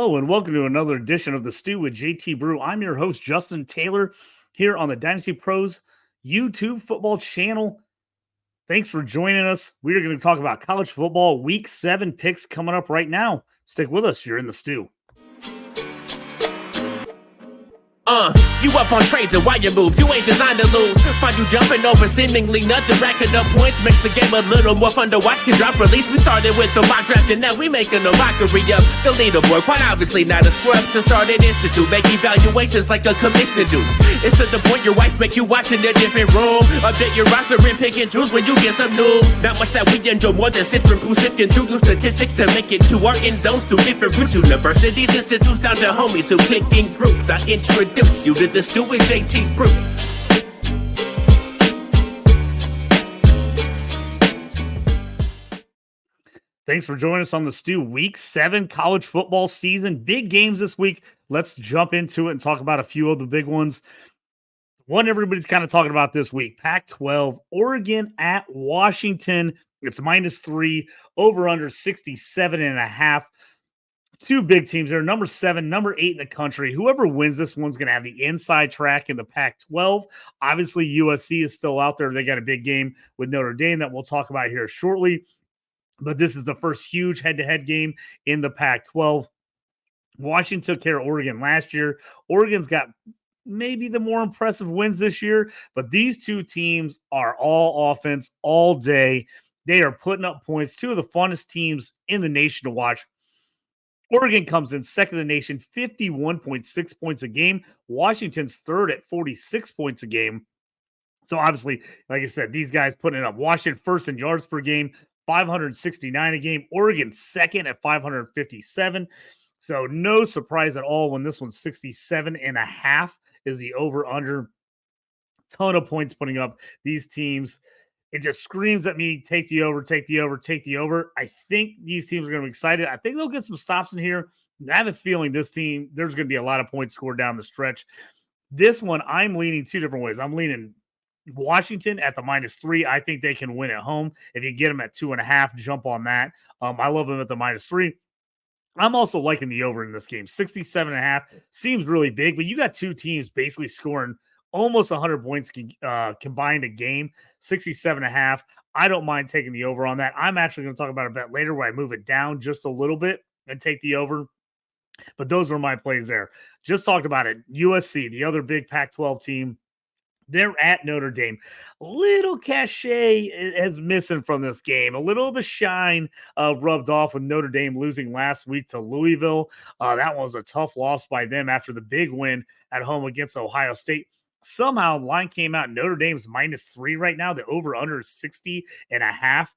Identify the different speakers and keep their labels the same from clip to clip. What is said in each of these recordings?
Speaker 1: Hello and welcome to another edition of The Stew with JT Brew. I'm your host, Justin Taylor, here on the Dynasty Pros YouTube football channel. Thanks for joining us. We are going to talk about college football week 7 picks coming up right now. Stick with us. You're in The Stew.
Speaker 2: You up on trades and wire moves, you ain't designed to lose. Find you jumping over seemingly nothing, racking up points, makes the game a little more fun to watch. Can drop release, we started with the mock draft and now we making a mockery of the leaderboard. Quite obviously not a scrub, so start an institute, make evaluations like a commissioner do. It's to the point your wife make you watch in a different room. Update your roster and pick and choose when you get some news. Not much that we enjoy more than sipping through, sifting through new statistics to make it to our end zones through different routes. Universities, institutes, down to homies who click in groups. I introduce you to the Stew with JT Brew.
Speaker 1: Thanks for joining us on The Stew. Week 7 college football season. Big games this week. Let's jump into it and talk about a few of the big ones. One everybody's kind of talking about this week, Pac-12, Oregon at Washington. It's -3, over under 67.5. Two big teams there, number 7, number 8 in the country. Whoever wins this one's going to have the inside track in the Pac-12. Obviously, USC is still out there. They got a big game with Notre Dame that we'll talk about here shortly. But this is the first huge head-to-head game in the Pac-12. Washington took care of Oregon last year. Oregon's got maybe the more impressive wins this year, but these two teams are all offense all day. They are putting up points. Two of the funnest teams in the nation to watch. Oregon comes in second in the nation, 51.6 points a game. Washington's third at 46 points a game. So obviously, like I said, these guys putting it up. Washington first in yards per game, 569 a game. Oregon second at 557. So no surprise at all when this one's 67.5 is the over-under. Ton of points putting up these teams. It just screams at me, take the over, take the over, take the over. I think these teams are going to be excited. I think they'll get some stops in here. I have a feeling this team, there's going to be a lot of points scored down the stretch. This one, I'm leaning two different ways. I'm leaning Washington at the -3. I think they can win at home. If you get them at 2.5, jump on that. I love them at the -3. I'm also liking the over in this game. 67.5 seems really big, but you got two teams basically scoring almost 100 points combined a game, 67.5. I don't mind taking the over on that. I'm actually going to talk about a bet later where I move it down just a little bit and take the over. But those are my plays there. Just talked about it. USC, the other big Pac-12 team, they're at Notre Dame. A little cachet is missing from this game. A little of the shine rubbed off with Notre Dame losing last week to Louisville. That was a tough loss by them after the big win at home against Ohio State. Somehow, the line came out. Notre Dame's -3 right now. The over-under is 60.5.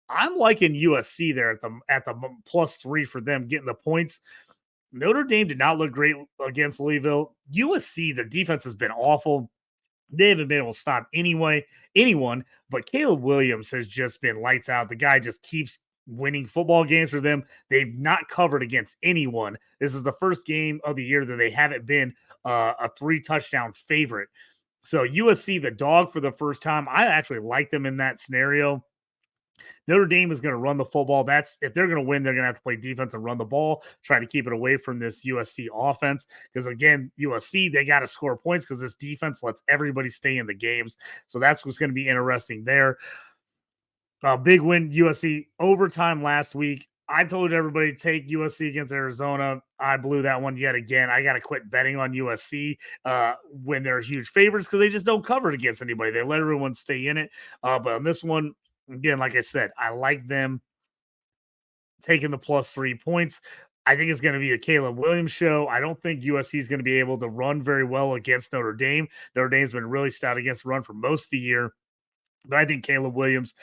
Speaker 1: I'm liking USC there at the +3 for them getting the points. Notre Dame did not look great against Louisville. USC, their defense has been awful. They haven't been able to stop anyone, but Caleb Williams has just been lights out. The guy just keeps winning football games for them. They've not covered against anyone. This is the first game of the year that they haven't been a 3-touchdown favorite. So USC, the dog for the first time. I actually like them in that scenario. Notre Dame is going to run the football. If they're going to win, they're going to have to play defense and run the ball, try to keep it away from this USC offense. Because again, USC, they got to score points because this defense lets everybody stay in the games. So that's what's going to be interesting there. Big win, USC overtime last week. I told everybody to take USC against Arizona. I blew that one yet again. I got to quit betting on USC when they're huge favorites because they just don't cover it against anybody. They let everyone stay in it. But on this one, again, like I said, I like them taking the +3 points. I think it's going to be a Caleb Williams show. I don't think USC is going to be able to run very well against Notre Dame. Notre Dame's been really stout against the run for most of the year. But I think Caleb Williams,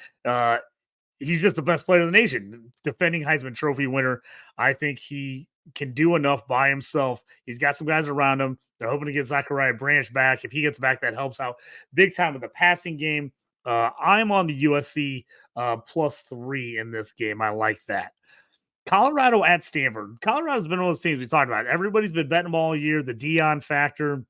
Speaker 1: he's just the best player in the nation. Defending Heisman Trophy winner. I think he can do enough by himself. He's got some guys around him. They're hoping to get Zachariah Branch back. If he gets back, that helps out big time with the passing game. I'm on the USC +3 in this game. I like that. Colorado at Stanford. Colorado's been one of those teams we talked about. Everybody's been betting them all year. The Deion factor.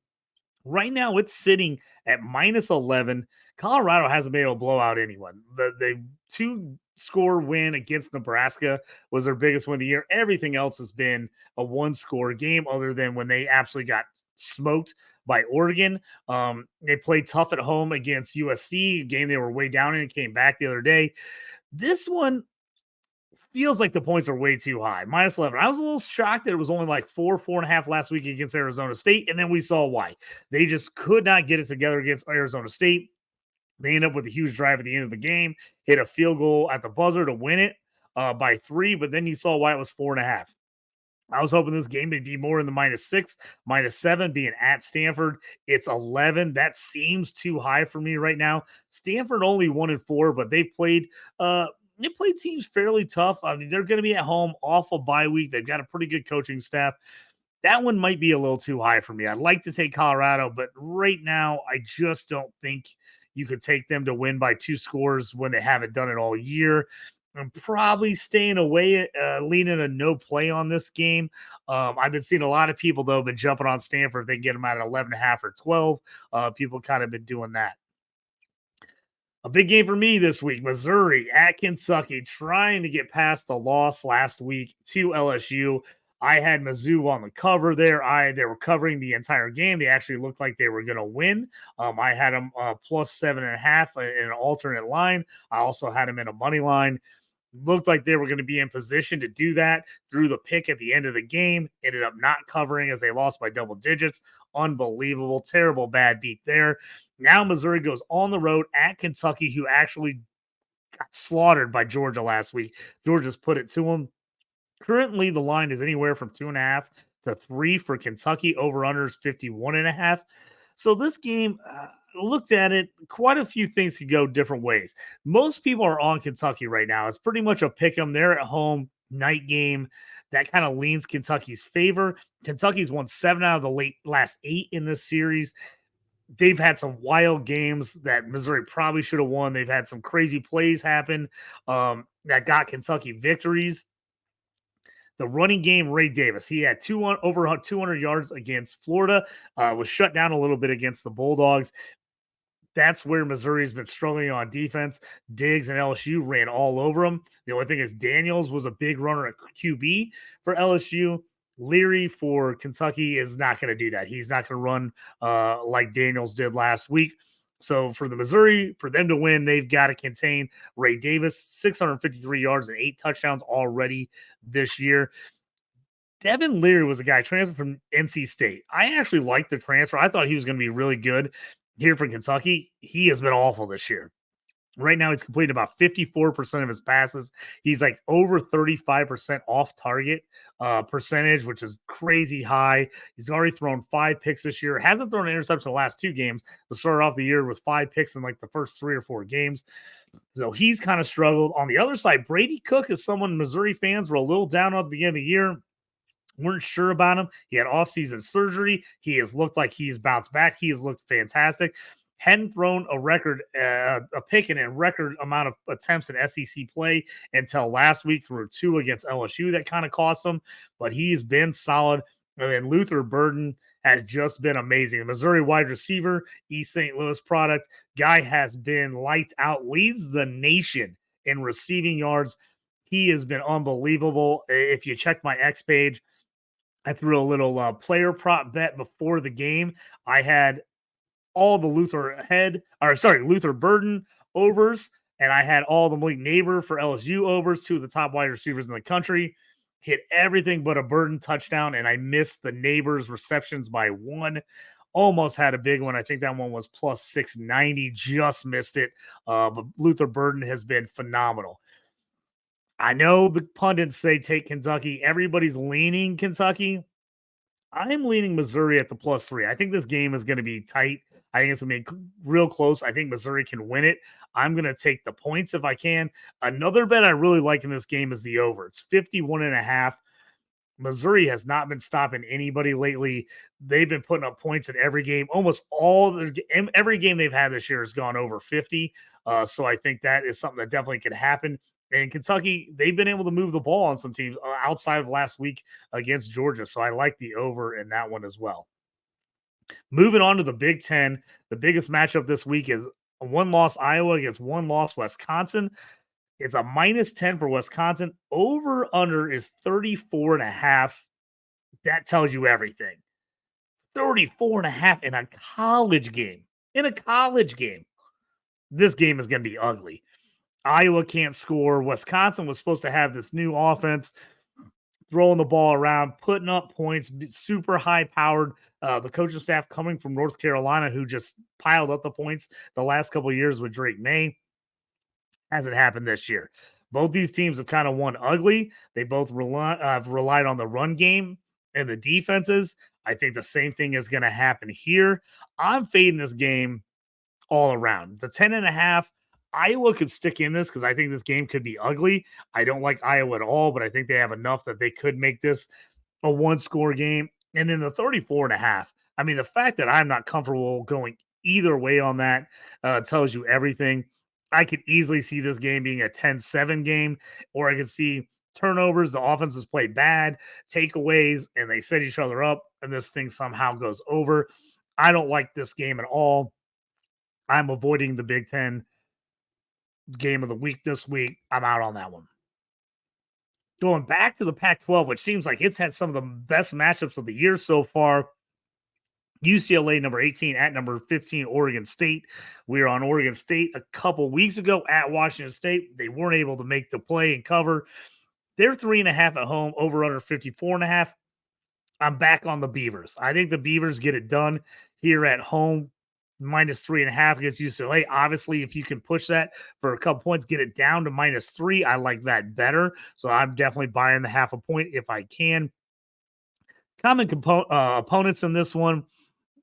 Speaker 1: Right now, it's sitting at -11. Colorado hasn't been able to blow out anyone. The two score win against Nebraska was their biggest win of the year. Everything else has been a one-score game other than when they absolutely got smoked by Oregon. They played tough at home against USC, a game they were way down in and came back the other day. This one feels like the points are way too high. Minus 11. I was a little shocked that it was only like 4.5 last week against Arizona State. And then we saw why. They just could not get it together against Arizona State. They end up with a huge drive at the end of the game, hit a field goal at the buzzer to win it by 3. But then you saw why it was 4.5. I was hoping this game would be more in the -6, -7, being at Stanford. It's 11. That seems too high for me right now. Stanford only 1-4, but they played teams fairly tough. I mean, they're going to be at home off a bye week. They've got a pretty good coaching staff. That one might be a little too high for me. I'd like to take Colorado, but right now I just don't think you could take them to win by 2 scores when they haven't done it all year. I'm probably staying away, leaning a no play on this game. I've been seeing a lot of people, though, been jumping on Stanford. They can get them at 11.5 or 12. People kind of been doing that. A big game for me this week, Missouri at Kentucky, trying to get past the loss last week to LSU. I had Mizzou on the cover there. They were covering the entire game. They actually looked like they were going to win. I had them plus 7.5 in an alternate line. I also had them in a money line. Looked like they were going to be in position to do that through the pick at the end of the game. Ended up not covering as they lost by double digits. Unbelievable, terrible, bad beat there. Now Missouri goes on the road at Kentucky, who actually got slaughtered by Georgia last week. Georgia's put it to them. Currently, the line is anywhere from 2.5 to 3 for Kentucky. Over-under is 51.5. So this game, looked at it, quite a few things could go different ways. Most people are on Kentucky right now. It's pretty much a pick 'em. They're at home, night game. That kind of leans Kentucky's favor. Kentucky's won 7 out of the last 8 in this series. They've had some wild games that Missouri probably should have won. They've had some crazy plays happen that got Kentucky victories. The running game, Ray Davis, he had over 200 yards against Florida, was shut down a little bit against the Bulldogs. That's where Missouri's been struggling on defense. Diggs and LSU ran all over them. The only thing is Daniels was a big runner at QB for LSU. Leary for Kentucky is not going to do that. He's not going to run like Daniels did last week. So for the Missouri, for them to win, they've got to contain Ray Davis, 653 yards and 8 touchdowns already this year. Devin Leary was a guy transferred from NC State. I actually liked the transfer. I thought he was going to be really good here for Kentucky. He has been awful this year. Right now, he's completed about 54% of his passes. He's like over 35% off target percentage, which is crazy high. He's already thrown 5 picks this year. Hasn't thrown an interception the last 2 games, but started off the year with 5 picks in like the first 3 or 4 games. So he's kind of struggled. On the other side, Brady Cook is someone Missouri fans were a little down on at the beginning of the year. Weren't sure about him. He had offseason surgery. He has looked like he's bounced back. He has looked fantastic. Hadn't thrown a pick in a record amount of attempts in SEC play until last week through 2 against LSU. That kind of cost him, but he's been solid. And then Luther Burden has just been amazing. Missouri wide receiver, East St. Louis product. Guy has been lights out, leads the nation in receiving yards. He has been unbelievable. If you check my X page, I threw a little player prop bet before the game. I had all the Luther Burden overs, and I had all the Malik Neighbor for LSU overs, 2 of the top wide receivers in the country. Hit everything but a Burden touchdown, and I missed the Neighbor's receptions by 1. Almost had a big one. I think that one was plus 690. Just missed it. But Luther Burden has been phenomenal. I know the pundits say take Kentucky. Everybody's leaning Kentucky. I'm leaning Missouri at the +3. I think this game is going to be tight. I think it's going to be real close. I think Missouri can win it. I'm going to take the points if I can. Another bet I really like in this game is the over. It's 51.5. Missouri has not been stopping anybody lately. They've been putting up points in every game. Almost every game they've had this year has gone over 50. So I think that is something that definitely could happen. And Kentucky, they've been able to move the ball on some teams outside of last week against Georgia. So I like the over in that one as well. Moving on to the Big Ten, the biggest matchup this week is a 1-loss Iowa against 1-loss Wisconsin. It's a -10 for Wisconsin. Over under is 34.5. That tells you everything. 34.5 in a college game. In a college game. This game is going to be ugly. Iowa can't score. Wisconsin was supposed to have this new offense, throwing the ball around, putting up points, super high powered. The coaching staff coming from North Carolina, who just piled up the points the last couple of years with Drake May, hasn't happened this year. Both these teams have kind of won ugly. They both have relied on the run game and the defenses. I think the same thing is going to happen here. I'm fading this game all around. The 10.5, Iowa could stick in this because I think this game could be ugly. I don't like Iowa at all, but I think they have enough that they could make this a one-score game. And then the 34.5. I mean, the fact that I'm not comfortable going either way on that tells you everything. I could easily see this game being a 10-7 game, or I could see turnovers, the offenses play bad, takeaways, and they set each other up, and this thing somehow goes over. I don't like this game at all. I'm avoiding the Big Ten game of the week this week. I'm out on that one. Going back to the Pac-12, which seems like it's had some of the best matchups of the year so far. UCLA number 18 at number 15, Oregon State. We were on Oregon State a couple weeks ago at Washington State. They weren't able to make the play and cover. They're 3.5 at home, over under 54.5. I'm back on the Beavers. I think the Beavers get it done here at home. -3.5 against UCLA. Obviously, if you can push that for a couple points, get it down to -3. I like that better. So I'm definitely buying the half a point if I can. Common opponents in this one.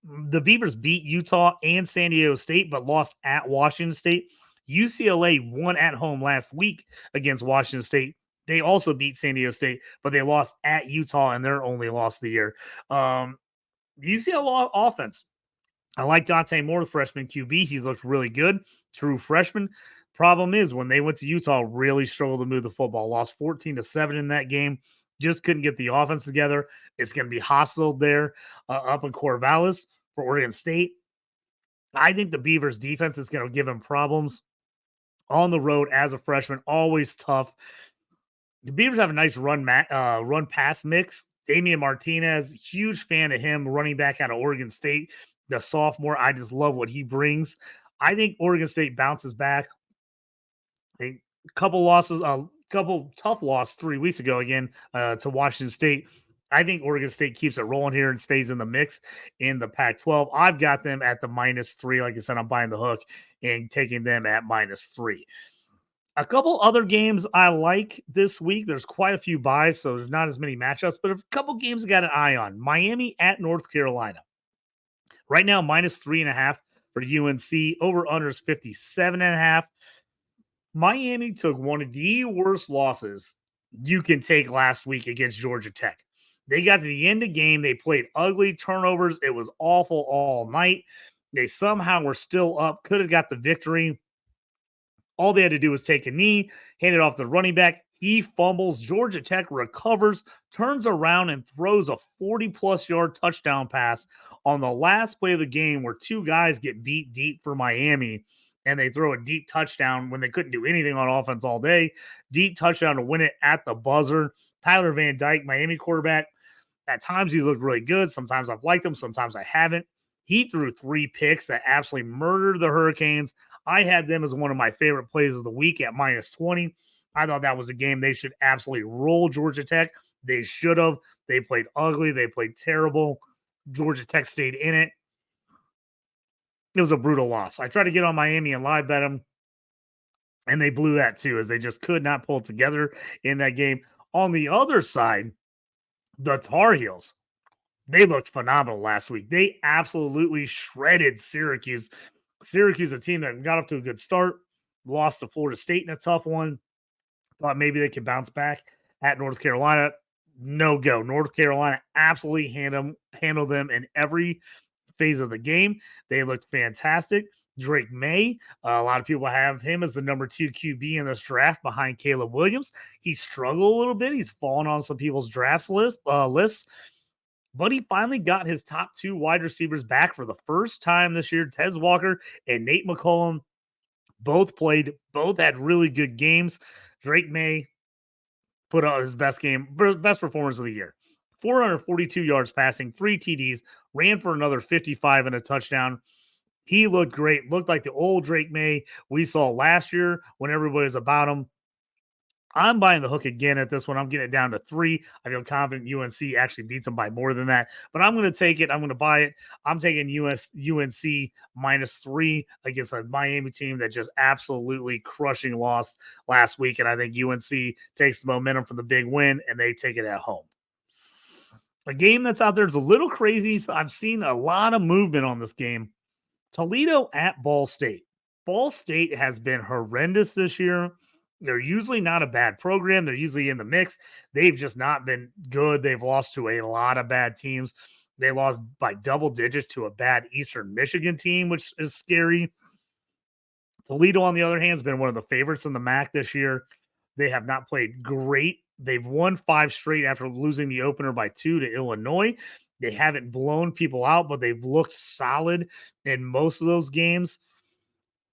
Speaker 1: The Beavers beat Utah and San Diego State, but lost at Washington State. UCLA won at home last week against Washington State. They also beat San Diego State, but they lost at Utah and their only loss of the year. The UCLA offense. I like Dante Moore, the freshman QB. He's looked really good. True freshman. Problem is, when they went to Utah, really struggled to move the football. Lost 14-7 in that game. Just couldn't get the offense together. It's going to be hostile there up in Corvallis for Oregon State. I think the Beavers' defense is going to give him problems on the road as a freshman. Always tough. The Beavers have a nice run-pass mix. Damian Martinez, huge fan of him, running back out of Oregon State. The sophomore, I just love what he brings. I think Oregon State bounces back. A couple tough losses 3 weeks ago again to Washington State. I think Oregon State keeps it rolling here and stays in the mix in the Pac-12. I've got them at the -3. Like I said, I'm buying the hook and taking them at -3. A couple other games I like this week. There's quite a few buys, so there's not as many matchups, but a couple games I got an eye on. Miami at North Carolina. Right now, -3.5 for UNC. Over under is 57.5. Miami took one of the worst losses you can take last week against Georgia Tech. They got to the end of the game. They played ugly turnovers. It was awful all night. They somehow were still up. Could have got the victory. All they had to do was take a knee, hand it off the running back. He fumbles. Georgia Tech recovers, turns around, and throws a 40-plus yard touchdown pass on the last play of the game where two guys get beat deep for Miami, and they throw a deep touchdown when they couldn't do anything on offense all day. Deep touchdown to win it at the buzzer. Tyler Van Dyke, Miami quarterback, at times he looked really good. Sometimes I've liked him. Sometimes I haven't. He threw 3 picks that absolutely murdered the Hurricanes. I had them as one of my favorite plays of the week at -20. I thought that was a game they should absolutely roll Georgia Tech. They should have. They played ugly. They played terrible. Georgia Tech stayed in it. It was a brutal loss. I tried to get on Miami and live bet them, and they blew that too, as they just could not pull it together in that game. On the other side, the Tar Heels, they looked phenomenal last week. They absolutely shredded Syracuse. Syracuse, a team that got off to a good start, lost to Florida State in a tough one. Thought maybe they could bounce back at North Carolina. No go. North Carolina absolutely handled them in every phase of the game. They looked fantastic. Drake May, a lot of people have him as the number 2 QB in this draft behind Caleb Williams. He struggled a little bit. He's fallen on some people's lists, but he finally got his top 2 wide receivers back for the first time this year. Tez Walker and Nate McCollum Both played, both had really good games. Drake May put out his best performance of the year. 442 yards passing, 3 TDs, ran for another 55 and a touchdown. He looked great, looked like the old Drake May we saw last year when everybody was about him. I'm buying the hook again at this one. I'm getting it down to 3. I feel confident UNC actually beats them by more than that, but I'm going to take it. I'm going to buy it. I'm taking UNC -3 against a Miami team that just absolutely crushing loss last week. And I think UNC takes the momentum from the big win and they take it at home. A game that's out there is a little crazy. So I've seen a lot of movement on this game. Toledo at Ball State. Ball State has been horrendous this year. They're usually not a bad program. They're usually in the mix. They've just not been good. They've lost to a lot of bad teams. They lost by double digits to a bad Eastern Michigan team, which is scary. Toledo, on the other hand, has been one of the favorites in the MAC this year. They have not played great. They've won 5 straight after losing the opener by 2 to Illinois. They haven't blown people out, but they've looked solid in most of those games.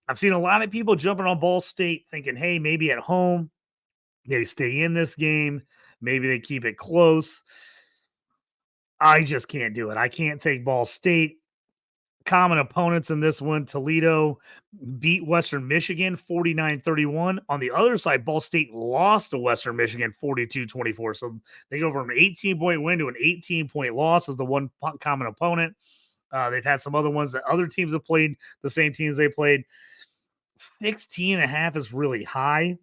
Speaker 1: I've seen a lot of people jumping on Ball State thinking, hey, maybe at home they stay in this game. Maybe they keep it close. I just can't do it. I can't take Ball State. Common opponents in this one, Toledo beat Western Michigan 49-31. On the other side, Ball State lost to Western Michigan 42-24. So they go from an 18-point win to an 18-point loss as the one common opponent. They've had some other ones that other teams have played, the same teams they played. 16.5 is really high.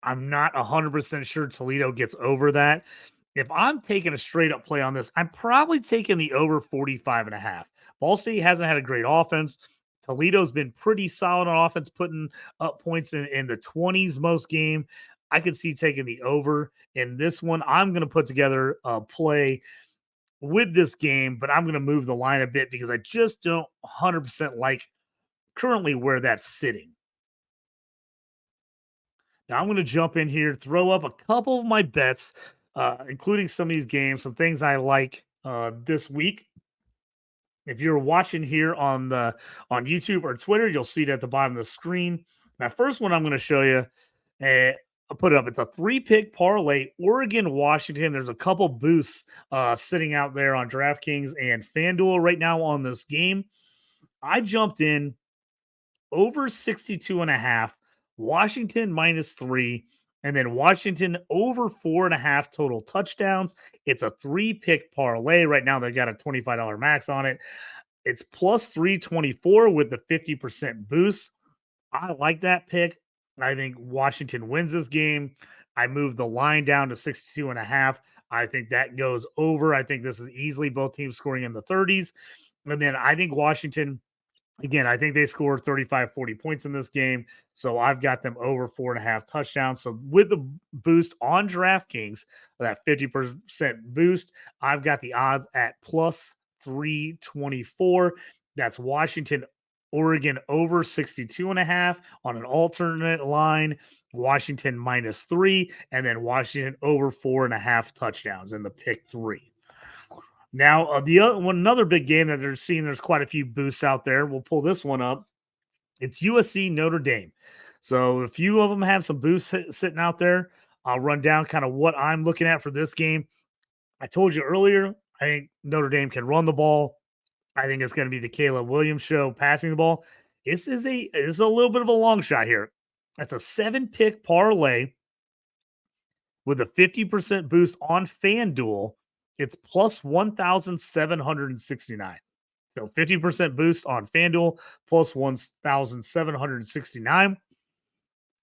Speaker 1: I'm not 100% sure Toledo gets over that. If I'm taking a straight up play on this, I'm probably taking the over 45.5. Ball State hasn't had a great offense. Toledo's been pretty solid on offense, putting up points in the 20s most game. I could see taking the over in this one. I'm going to put together a play with this game, but I'm going to move the line a bit because I just don't 100% like currently where that's sitting. Now I'm going to jump in here, throw up a couple of my bets, including some of these games, some things I like this week. If you're watching here on YouTube or Twitter, you'll see it at the bottom of the screen. Now, first one I'm going to show you, I'll put it up. It's a 3-pick parlay, Oregon, Washington. There's a couple boosts sitting out there on DraftKings and FanDuel right now on this game. I jumped in over 62.5, Washington -3, and then Washington over 4.5 total touchdowns. It's a 3-pick parlay. Right now, they've got a $25 max on it. It's plus 324 with the 50% boost. I like that pick. I think Washington wins this game. I moved the line down to 62.5. I think that goes over. I think this is easily both teams scoring in the 30s. And then I think Washington, again, I think they score 35, 40 points in this game. So I've got them over 4.5 touchdowns. So with the boost on DraftKings, that 50% boost, I've got the odds at plus 324. That's Washington, Oregon over 62.5 on an alternate line, Washington -3, and then Washington over 4.5 touchdowns in the pick 3. Now, another big game that they're seeing, there's quite a few boosts out there. We'll pull this one up. It's USC Notre Dame. So a few of them have some boosts sitting out there. I'll run down kind of what I'm looking at for this game. I told you earlier, I think Notre Dame can run the ball. I think it's going to be the Caleb Williams show passing the ball. This is a little bit of a long shot here. That's a 7-pick parlay with a 50% boost on FanDuel. It's plus 1,769. So 50% boost on FanDuel plus 1,769.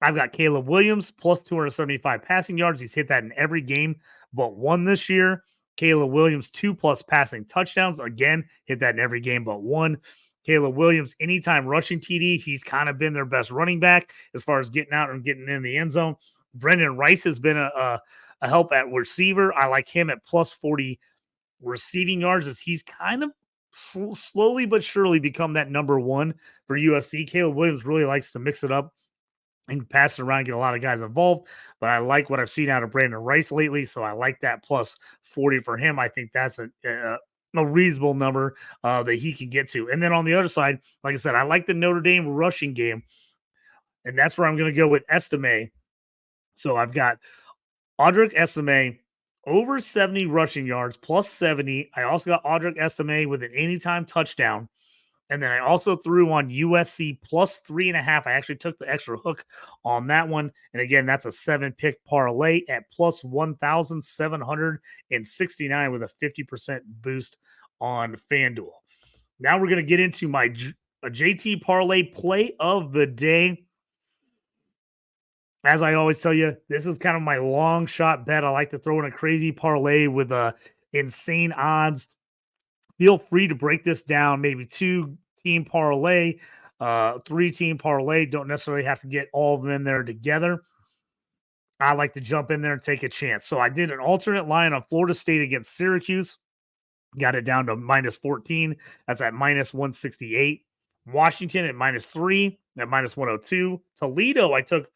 Speaker 1: I've got Caleb Williams plus 275 passing yards. He's hit that in every game but one this year. Caleb Williams 2+ passing touchdowns. Again, hit that in every game but one. Caleb Williams, anytime rushing TD, he's kind of been their best running back as far as getting out and getting in the end zone. Brendan Rice has been a help at receiver. I like him at plus 40 receiving yards as he's kind of slowly but surely become that number one for USC. Caleb Williams really likes to mix it up and pass it around, get a lot of guys involved. But I like what I've seen out of Brandon Rice lately, so I like that plus 40 for him. I think that's a reasonable number that he can get to. And then on the other side, like I said, I like the Notre Dame rushing game, and that's where I'm going to go with Estime. So I've got Audric Estime over 70 rushing yards plus 70. I also got Audric Estime with an anytime touchdown. And then I also threw on USC plus 3.5. I actually took the extra hook on that one. And again, that's a 7-pick parlay at plus 1,769 with a 50% boost on FanDuel. Now we're going to get into my JT parlay play of the day. As I always tell you, this is kind of my long shot bet. I like to throw in a crazy parlay with insane odds. Feel free to break this down, maybe 2-team parlay, 3-team parlay. Don't necessarily have to get all of them in there together. I like to jump in there and take a chance. So I did an alternate line on Florida State against Syracuse. Got it down to minus 14. That's at minus 168. Washington at minus 3 at minus 102. Toledo, I took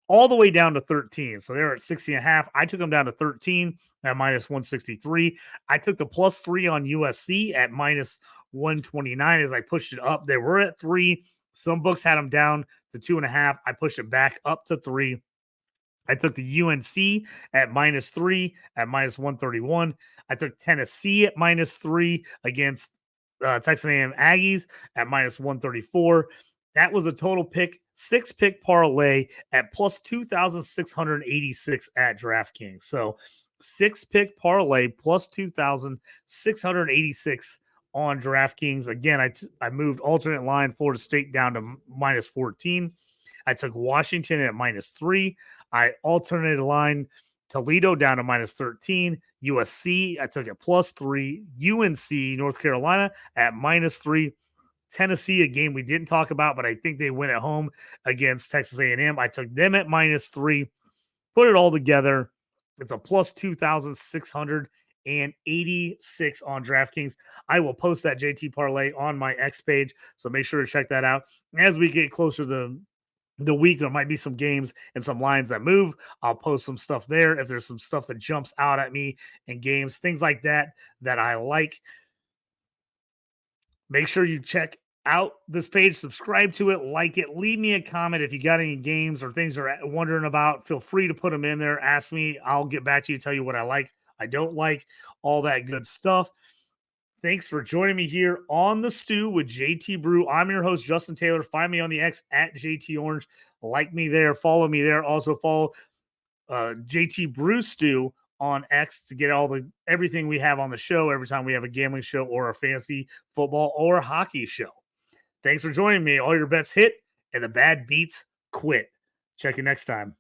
Speaker 1: all the way down to 13. So they're at 60.5. I took them down to 13 at minus 163. I took the plus 3 on USC at minus 129 as I pushed it up. They were at 3. Some books had them down to 2.5. I pushed it back up to 3. I took the UNC at minus 3 at minus 131. I took Tennessee at minus 3 against Texas A&M Aggies at minus 134. That was a total pick, 6-pick parlay at plus 2,686 at DraftKings. So 6-pick parlay plus 2,686 on DraftKings. Again, I moved alternate line Florida State down to minus 14. I took Washington at minus 3. I alternated line Toledo down to minus 13. USC, I took it plus 3. UNC, North Carolina, at minus 3. Tennessee, a game we didn't talk about, but I think they win at home against Texas A&M. I took them at minus 3. Put it all together. It's a plus 2,686 on DraftKings. I will post that JT parlay on my X page, so make sure to check that out. As we get closer to the week, there might be some games and some lines that move. I'll post some stuff there. If there's some stuff that jumps out at me in games, things like that I like. Make sure you check out this page, subscribe to it, like it, leave me a comment if you got any games or things you're wondering about. Feel free to put them in there. Ask me. I'll get back to you, tell you what I like, I don't like, all that good stuff. Thanks for joining me here on The Stew with JT Brew. I'm your host, Justin Taylor. Find me on the X at JT Orange. Like me there. Follow me there. Also follow JT Brew Stew on X to get everything we have on the show every time we have a gambling show or a fantasy football or hockey show. Thanks for joining me. All your bets hit and the bad beats quit. Check you next time.